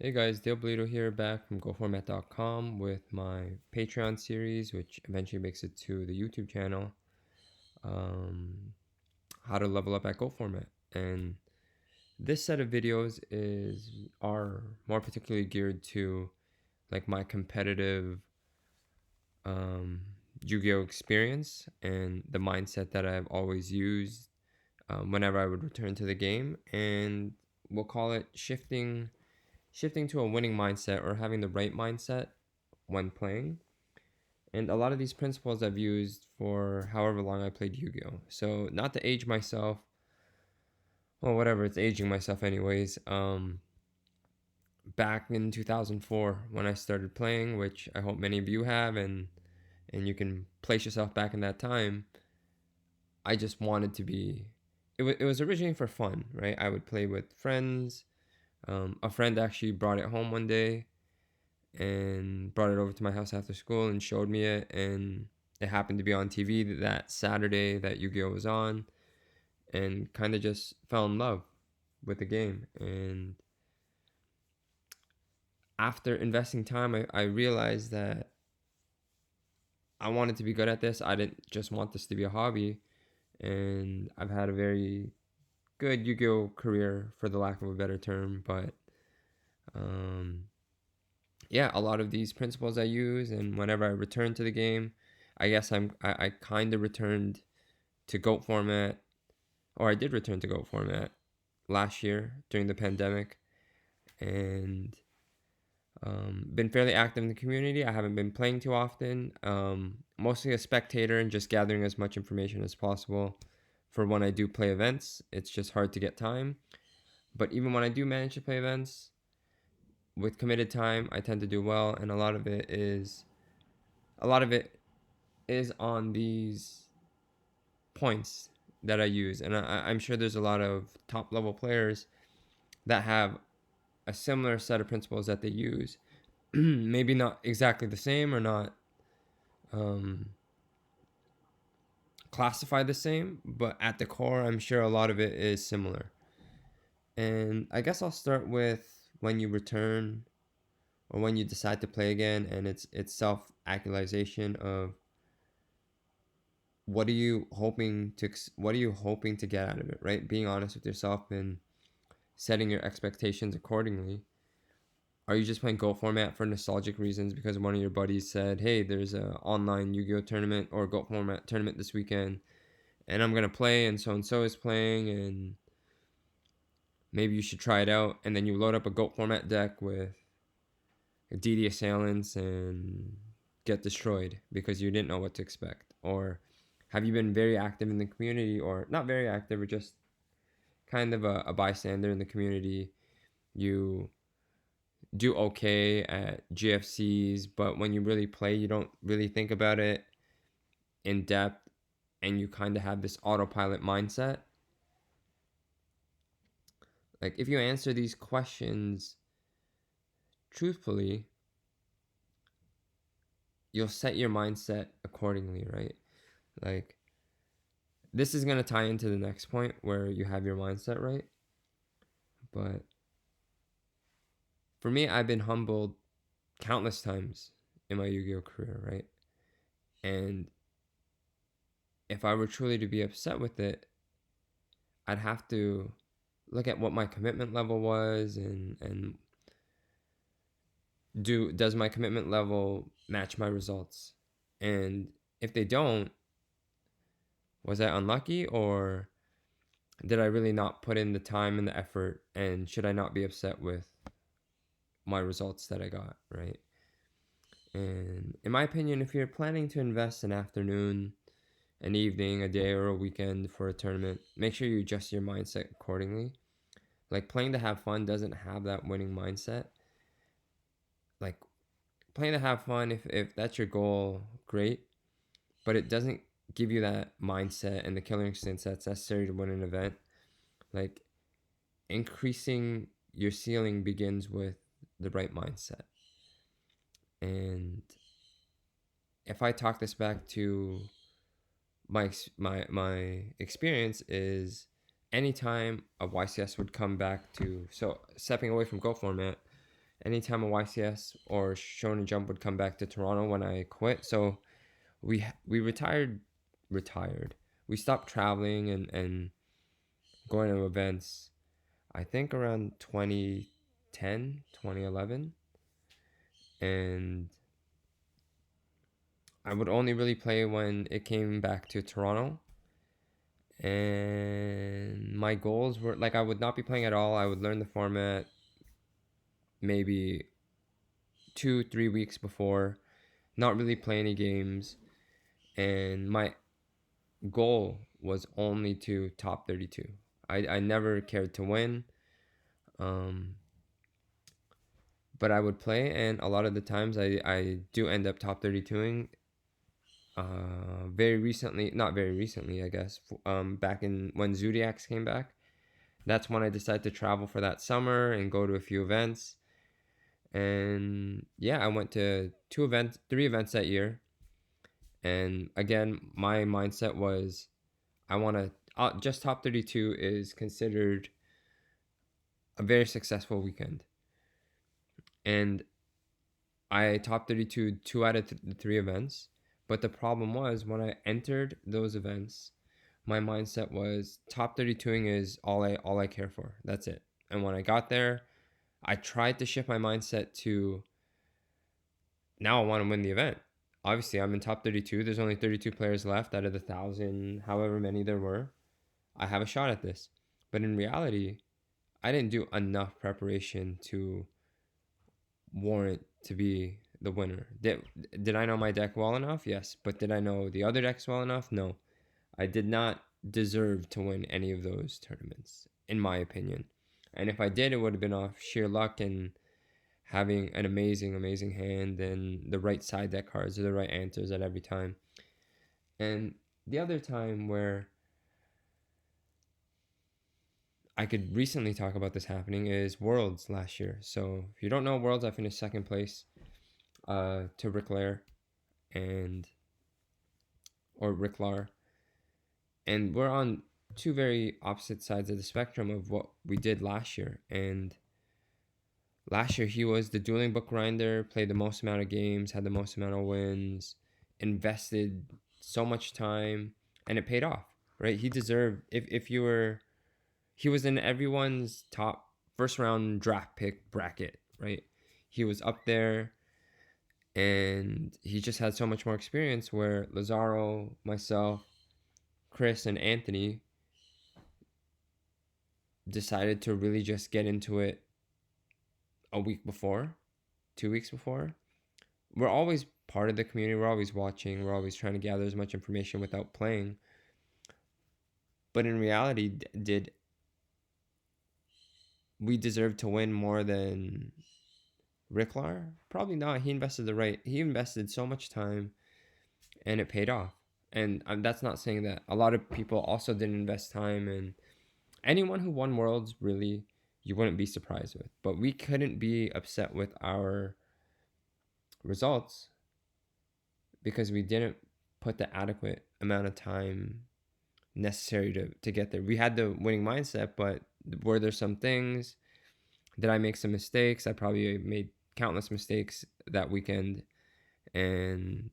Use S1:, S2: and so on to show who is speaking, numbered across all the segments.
S1: Hey guys, Dale Bolito here, back from GoFormat.com with my Patreon series, which eventually makes it to the YouTube channel. Um, how to level up at GoFormat, and this set of videos are more particularly geared to like my competitive um, Yu-Gi-Oh experience and the mindset that I've always used whenever I would return to the game, and we'll call it shifting to a winning mindset or having the right mindset when playing. And a lot of these principles I've used for however long I played Yu Gi Oh! So, not to age myself, well, whatever, it's aging myself anyways. Back in 2004 when I started playing, which I hope many of you have, and you can place yourself back in that time. I just wanted to be. It was originally for fun, right? I would play with friends. A friend actually brought it home one day and brought it over to my house after school and showed me it, and it happened to be on TV that Saturday that Yu-Gi-Oh was on, and kind of just fell in love with the game. And after investing time, I realized that I wanted to be good at this. I didn't just want this to be a hobby, and I've had a very good Yu-Gi-Oh career, for the lack of a better term. But um, yeah, a lot of these principles I use, and whenever I return to the game, I guess I kind of returned to GOAT format, or I did return to GOAT format last year during the pandemic, and been fairly active in the community. I haven't been playing too often, mostly a spectator and just gathering as much information as possible for when I do play events. It's just hard to get time, but even when I do manage to play events with committed time, I tend to do well, and a lot of it is on these points that I use, and I'm sure there's a lot of top level players that have a similar set of principles that they use. Maybe not exactly the same, or not um, classified the same, but at the core, I'm sure a lot of it is similar. And I guess I'll start with when you return or when you decide to play again, and it's self actualization of what are you hoping to get out of it, right? Being honest with yourself and setting your expectations accordingly. Are you just playing GOAT format for nostalgic reasons because one of your buddies said, "Hey, there's a online Yu-Gi-Oh tournament or GOAT format tournament this weekend, and I'm gonna play, and so is playing, and maybe you should try it out." And then you load up a GOAT format deck with DD assailants and get destroyed because you didn't know what to expect? Or have you been very active in the community, or not very active, or just kind of a bystander in the community? You do okay at GFCs, but when you really play, you don't really think about it in depth, and you kind of have this autopilot mindset. Like, if you answer these questions truthfully, you'll set your mindset accordingly, right? Like, this is going to tie into the next point where you have your mindset right. But for me, I've been humbled countless times in my Yu-Gi-Oh career, right? And if I were truly to be upset with it, I'd have to look at what my commitment level was, and does my commitment level match my results? And if they don't, was I unlucky, or did I really not put in the time and the effort, and should I not be upset with my results that I got, right? And in my opinion, if you're planning to invest an afternoon, an evening, a day, or a weekend for a tournament, make sure you adjust your mindset accordingly. Like, playing to have fun doesn't have that winning mindset. Like, playing to have fun, if that's your goal, great, but it doesn't give you that mindset and the killer instincts that's necessary to win an event. Like, increasing your ceiling begins with the right mindset. And if I talk this back to my experience, is anytime a YCS would come back to, so stepping away from GO format, anytime a YCS or Shonen Jump would come back to Toronto when I quit. So we retired. We stopped traveling and going to events. I think around 2010, 2011, and I would only really play when it came back to Toronto. And my goals were like I would not be playing at all. I would learn the format maybe 2-3 weeks before, not really play any games, and my goal was only to top 32. I never cared to win, um, but I would play, and a lot of the times I do end up top 32ing. Very recently, not very recently, I guess, back in when Zodiacs came back. That's when I decided to travel for that summer and go to a few events. And yeah, I went to 3 events that year. And again, my mindset was I want to just top 32 is considered a very successful weekend. And I top 32 two out of the 3 events. But the problem was when I entered those events, my mindset was top 32ing is all I care for. That's it. And when I got there, I tried to shift my mindset to now I want to win the event. Obviously, I'm in top 32. There's only 32 players left out of the 1,000, however many there were. I have a shot at this. But in reality, I didn't do enough preparation to warrant to be the winner. Did I know my deck well enough? Yes. But did I know the other decks well enough? No. I did not deserve to win any of those tournaments, in my opinion. And if I did, it would have been off sheer luck and having an amazing, amazing hand and the right side deck cards or the right answers at every time. And the other time where I could recently talk about this happening is Worlds last year. So if you don't know Worlds, I finished second place to Rick Lair or Rick Lar. And we're on two very opposite sides of the spectrum of what we did last year. And last year he was the dueling book grinder, played the most amount of games, had the most amount of wins, invested so much time, and it paid off, right? He deserved, if you were, he was in everyone's top first round draft pick bracket, right? He was up there, and he just had so much more experience where Lazaro, myself, Chris, and Anthony decided to really just get into it a week before, 2 weeks before. We're always part of the community. We're always watching. We're always trying to gather as much information without playing. But in reality, did we deserve to win more than Ricklar? Probably not. He invested so much time, and it paid off. And that's not saying that a lot of people also didn't invest time. And anyone who won Worlds, really, you wouldn't be surprised with. But we couldn't be upset with our results because we didn't put the adequate amount of time necessary to get there. We had the winning mindset, but were there some things? Did I make some mistakes? I probably made countless mistakes that weekend, and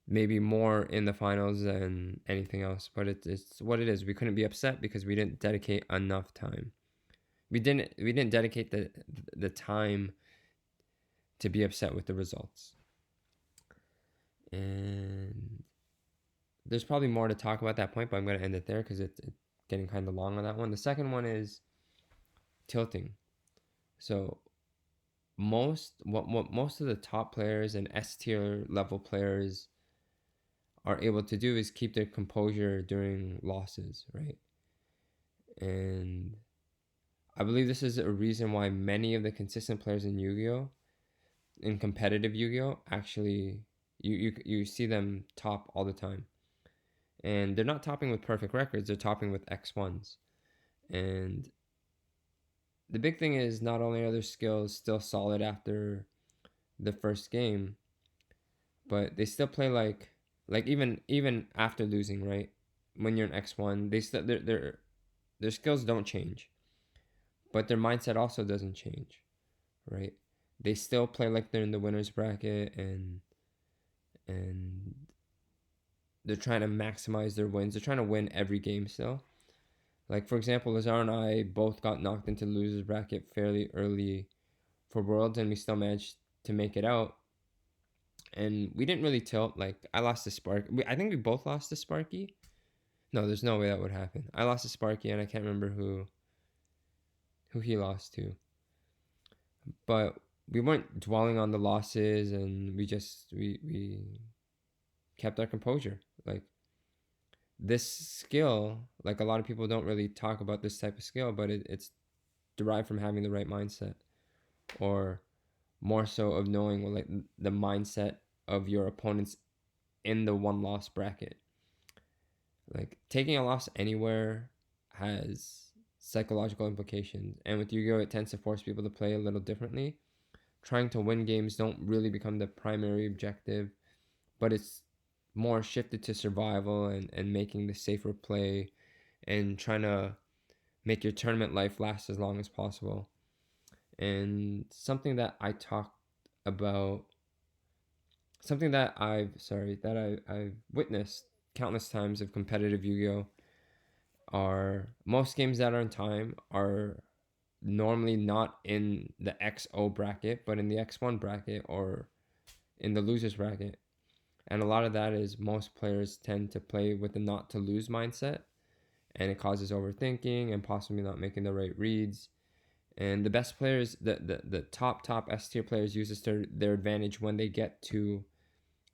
S1: maybe more in the finals than anything else. But it's what it is. We couldn't be upset because we didn't dedicate enough time. We didn't dedicate the time to be upset with the results. And there's probably more to talk about that point, but I'm going to end it there because it's getting kind of long on that one. The second one is tilting. So what most of the top players and S tier level players are able to do is keep their composure during losses, right? And I believe this is a reason why many of the consistent players in Yu-Gi-Oh, in competitive Yu-Gi-Oh, actually you see them top all the time. And they're not topping with perfect records, they're topping with X1s. And the big thing is not only are their skills still solid after the first game, but they still play like even after losing, right? When you're an X1, they still their skills don't change, but their mindset also doesn't change. right? They still play like they're in the winners bracket, and they're trying to maximize their wins. They're trying to win every game still. Like for example, Lazar and I both got knocked into the losers bracket fairly early for Worlds, and we still managed to make it out. And we didn't really tilt. Like I lost to Spark. I think we both lost to Sparky. No, there's no way that would happen. I lost to Sparky, and I can't remember who he lost to. But we weren't dwelling on the losses, and we kept our composure. Like this skill, like a lot of people don't really talk about this type of skill, but it's derived from having the right mindset, or more so of knowing like the mindset of your opponents in the one loss bracket. Like taking a loss anywhere has psychological implications, and with Yu-Gi-Oh, it tends to force people to play a little differently. Trying to win games don't really become the primary objective, but it's more shifted to survival and making the safer play and trying to make your tournament life last as long as possible. And something that I talked about, something that I've witnessed countless times of competitive Yu-Gi-Oh are most games that are in time are normally not in the XO bracket, but in the X1 bracket or in the losers bracket. And a lot of that is most players tend to play with the not to lose mindset, and it causes overthinking and possibly not making the right reads. And the best players, the top S tier players use this to their advantage when they get to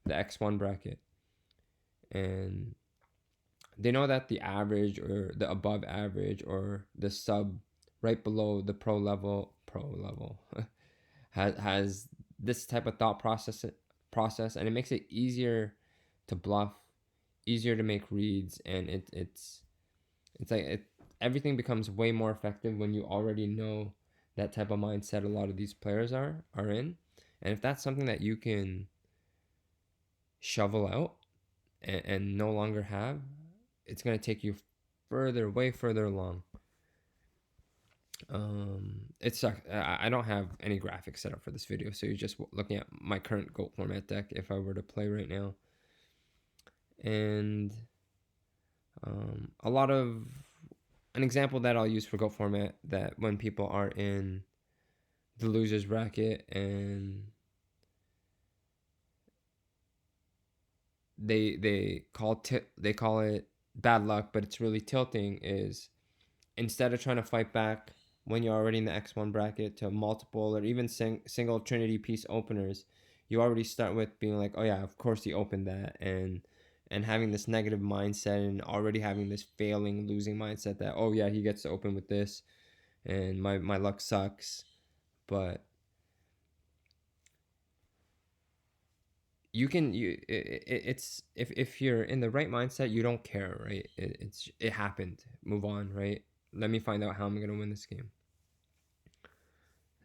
S1: the X1 bracket. And they know that the average or the above average or the sub right below the pro level has this type of thought process, and it makes it easier to bluff, easier to make reads, and it's like everything becomes way more effective when you already know that type of mindset a lot of these players are in. And if that's something that you can shovel out and no longer have, it's going to take you way further along. It sucks. I don't have any graphics set up for this video, so you're just looking at my current GOAT format deck if I were to play right now. And a lot of an example that I'll use for GOAT format, that when people are in the losers bracket and they call it bad luck, but it's really tilting, is instead of trying to fight back when you're already in the X1 bracket to multiple or even single Trinity piece openers, you already start with being like, oh yeah, of course he opened that, and having this negative mindset and already having this losing mindset that, oh yeah, he gets to open with this and my luck sucks. But it's if you're in the right mindset, you don't care, right? It happened, move on, right? Let me find out how I'm gonna win this game.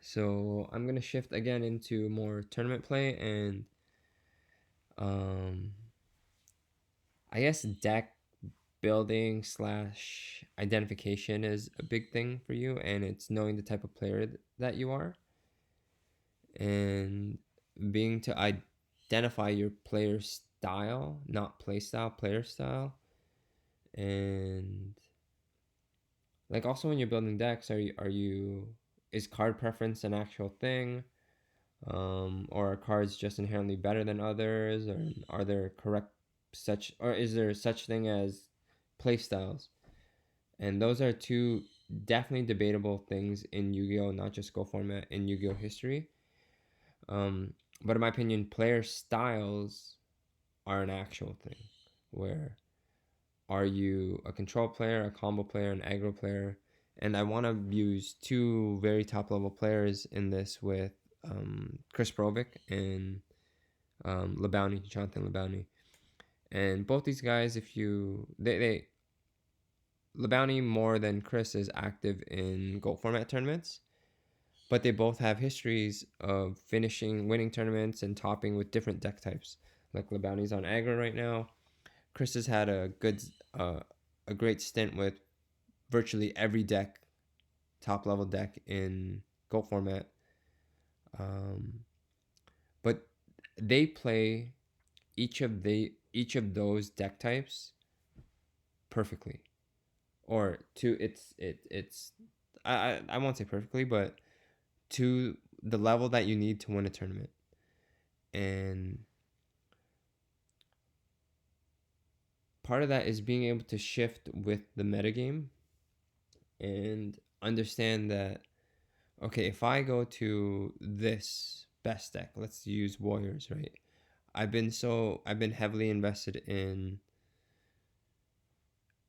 S1: So I'm gonna shift again into more tournament play, and I guess deck building / identification is a big thing for you, and it's knowing the type of player that you are, and being to identify your player style, not play style, player style. And like also when you're building decks, is card preference an actual thing? Or are cards just inherently better than others? Or are there is there such thing as play styles? And those are two definitely debatable things in Yu-Gi-Oh, not just Go format, in Yu-Gi-Oh history. But in my opinion, player styles are an actual thing. Where are you a control player, a combo player, an aggro player? And I want to use two very top level players in this with Chris Provic and Labounty, Jonathan Labounty. And both these guys, if you they Labounty more than Chris is active in GOAT format tournaments, but they both have histories of winning tournaments and topping with different deck types. Like Labounty's on aggro right now. Chris has had a great stint with virtually every top level deck in GOAT format. Um, but they play each of those deck types perfectly, or to it's I won't say perfectly, but to the level that you need to win a tournament. And part of that is being able to shift with the metagame and understand that, okay, if I go to this best deck, let's use Warriors, right? I've been heavily invested in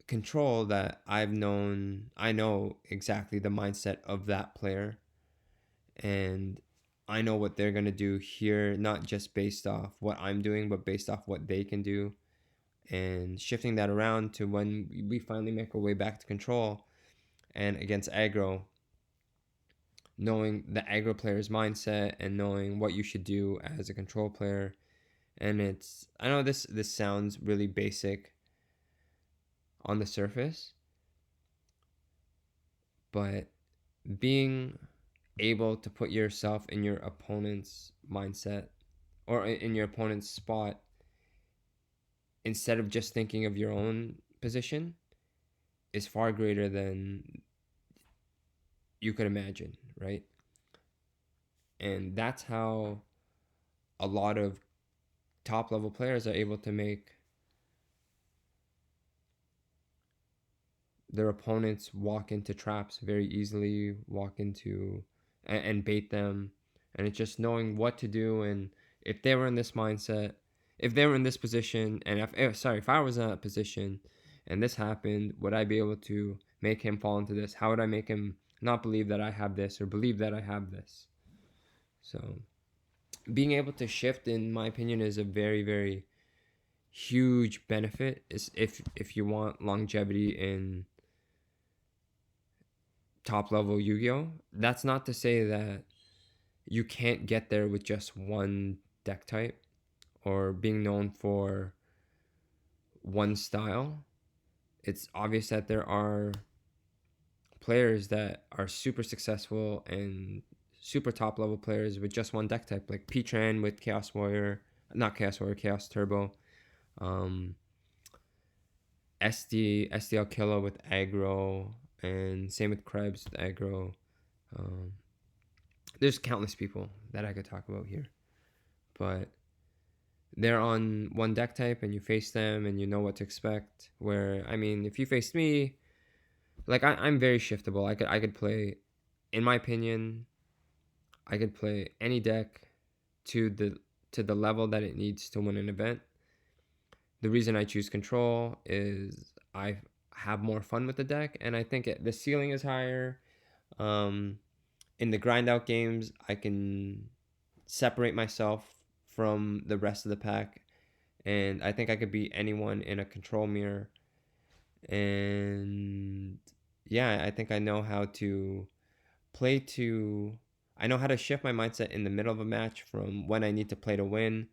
S1: control that I know exactly the mindset of that player, and I know what they're going to do here, not just based off what I'm doing, but based off what they can do, and shifting that around to when we finally make our way back to control and against aggro, knowing the aggro player's mindset and knowing what you should do as a control player. And I know this sounds really basic on the surface, but being able to put yourself in your opponent's mindset or in your opponent's spot instead of just thinking of your own position is far greater than you could imagine, right? And that's how a lot of top level players are able to make their opponents walk into traps very easily, and bait them. And it's just knowing what to do. And if they were in this mindset, if they were in this position, and if I was in that position and this happened, would I be able to make him fall into this? How would I make him not believe that I have this or believe that I have this? So being able to shift, in my opinion, is a very, very huge benefit. Is if you want longevity in top level Yu-Gi-Oh. That's not to say that you can't get there with just one deck type or being known for one style. It's obvious that there are players that are super successful and super top level players with just one deck type, like P-Tran with Chaos Warrior, not Chaos Warrior, Chaos Turbo, um, SDL Killer with aggro, and same with Krebs with aggro. Um, there's countless people that I could talk about here, but they're on one deck type and you face them and you know what to expect. Where, I mean, if you faced me, like I'm very shiftable. I could play, in my opinion, I could play any deck to the level that it needs to win an event. The reason I choose control is I have more fun with the deck, and I think the ceiling is higher. Um, in the grind out games, I can separate myself from the rest of the pack, and I think I could beat anyone in a control mirror. And yeah, I think I know how to play to. I know how to shift my mindset in the middle of a match from when I need to play to win,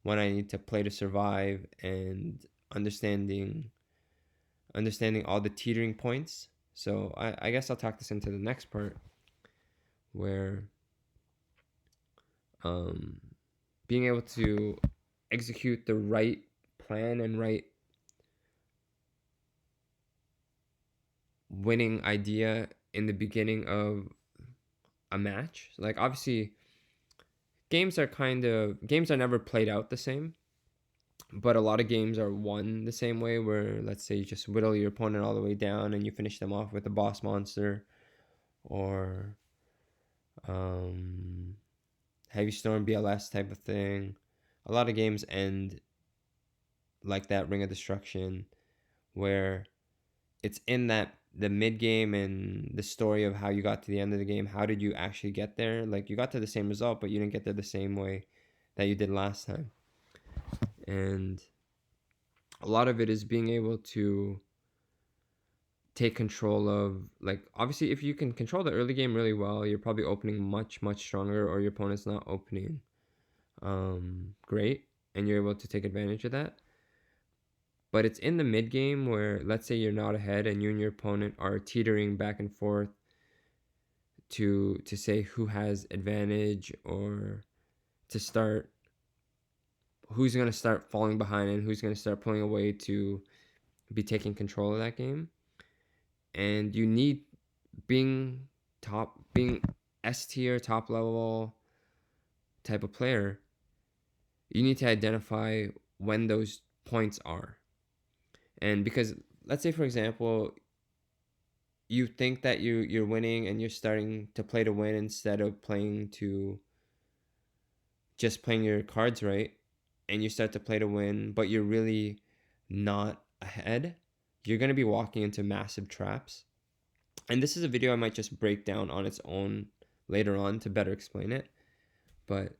S1: when I need to play to survive, and understanding all the teetering points. So I guess I'll talk this into the next part where um, being able to execute the right plan and right winning idea in the beginning of a match. Like, obviously, games are never played out the same, but a lot of games are won the same way, where let's say you just whittle your opponent all the way down and you finish them off with a boss monster, or um, heavy storm BLS type of thing. A lot of games end like that, Ring of Destruction, where it's in that the mid game and the story of how you got to the end of the game. How did you actually get there? Like, you got to the same result, but you didn't get there the same way that you did last time. And a lot of it is being able to take control of, like, obviously if you can control the early game really well, you're probably opening much, much stronger, or your opponent's not opening great, and you're able to take advantage of that. But it's in the mid game where, let's say you're not ahead and you and your opponent are teetering back and forth to say who has advantage, or to start who's going to start falling behind and who's going to start pulling away to be taking control of that game. And you need, being S tier, top level type of player, you need to identify when those points are. And because, let's say for example, you think that you're winning and you're starting to play to win instead of playing to just playing your cards right, and you start to play to win, but you're really not ahead, you're going to be walking into massive traps. And this is a video I might just break down on its own later on to better explain it. But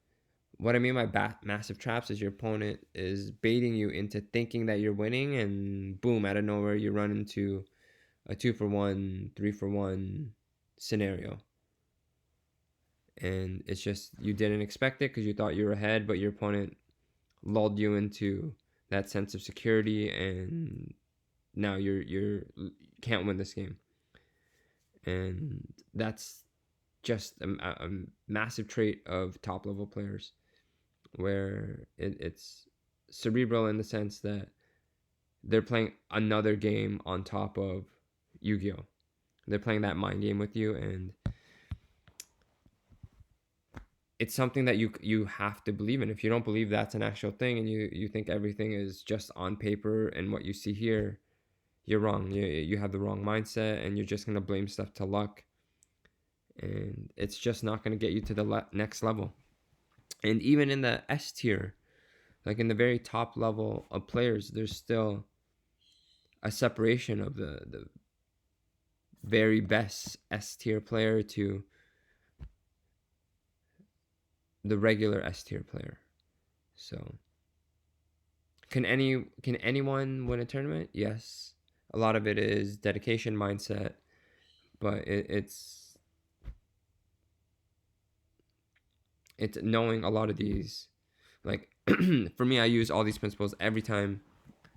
S1: what I mean by massive traps is your opponent is baiting you into thinking that you're winning, and boom, out of nowhere, you run into a 2-for-1, 3-for-1 scenario. And it's just, you didn't expect it because you thought you were ahead, but your opponent lulled you into that sense of security, and now you can't win this game. And that's just a massive trait of top level players, where it's cerebral in the sense that they're playing another game on top of Yu-Gi-Oh! They're playing that mind game with you, and it's something that you have to believe in. If you don't believe that's an actual thing, and you think everything is just on paper and what you see here, you're wrong. You have the wrong mindset, and you're just going to blame stuff to luck. And it's just not going to get you to the next level. And even in the S tier, like in the very top level of players, there's still a separation of the very best S tier player to the regular S tier player. So can anyone win a tournament? Yes. A lot of it is dedication, mindset, but it's knowing a lot of these. Like for me, I use all these principles every time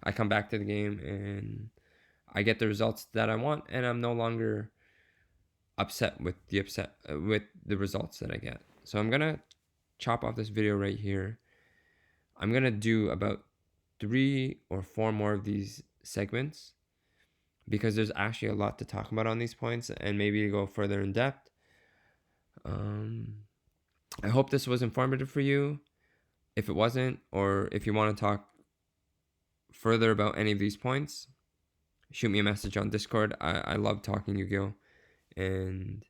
S1: I come back to the game, and I get the results that I want, and I'm no longer upset with the results that I get. So I'm gonna chop off this video right here. I'm gonna do about 3 or 4 more of these segments, because there's actually a lot to talk about on these points, and maybe to go further in depth. I hope this was informative for you. If it wasn't, or if you want to talk further about any of these points, shoot me a message on Discord. I love talking Yu-Gi-Oh! And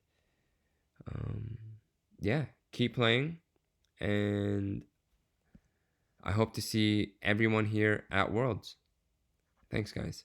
S1: yeah, keep playing, and I hope to see everyone here at Worlds. Thanks, guys.